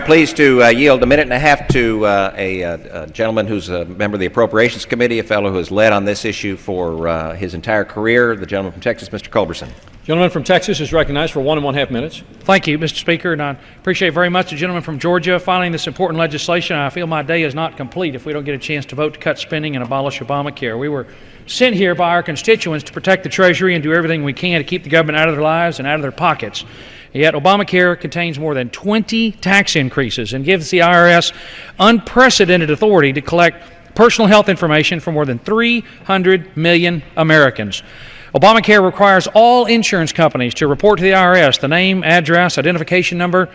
pleased to yield a minute and a half to a gentleman who's a member of the Appropriations Committee, a fellow who has led on this issue for his entire career, the gentleman from Texas, Mr. Culberson. Gentleman from Texas is recognized for 1.5 minutes. Thank you, Mr. Speaker, and I appreciate very much the gentleman from Georgia filing this important legislation. I feel my day is not complete if we don't get a chance to vote to cut spending and abolish Obamacare. We were sent here by our constituents to protect the Treasury and do everything we can to keep the government out of their lives and out of their pockets. Yet Obamacare contains more than 20 tax increases and gives the IRS unprecedented authority to collect personal health information from more than 300 million Americans. Obamacare requires all insurance companies to report to the IRS the name, address, identification number,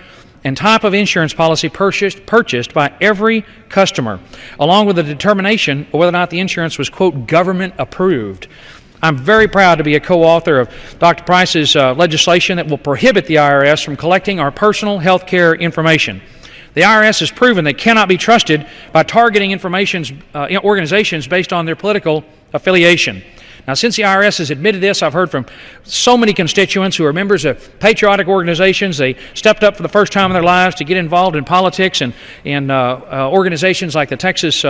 and type of insurance policy purchased by every customer, along with a determination of whether or not the insurance was, quote, government approved. I'm very proud to be a co-author of Dr. Price's legislation that will prohibit the IRS from collecting our personal health care information. The IRS has proven they cannot be trusted by targeting organizations based on their political affiliation. Now, since the IRS has admitted this, I've heard from so many constituents who are members of patriotic organizations. They stepped up for the first time in their lives to get involved in politics and organizations like the Texas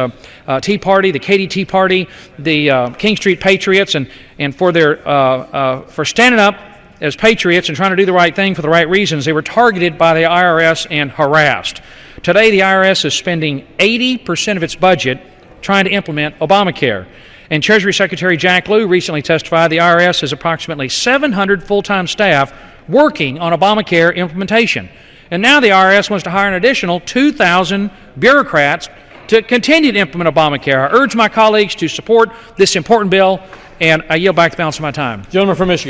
Tea Party, the Katy Tea Party, the King Street Patriots, and for standing up as patriots and trying to do the right thing for the right reasons. They were targeted by the IRS and harassed. Today, the IRS is spending 80% of its budget trying to implement Obamacare. And Treasury Secretary Jack Lew recently testified the IRS has approximately 700 full-time staff working on Obamacare implementation. And now the IRS wants to hire an additional 2,000 bureaucrats to continue to implement Obamacare. I urge my colleagues to support this important bill, and I yield back the balance of my time. Gentleman from Michigan.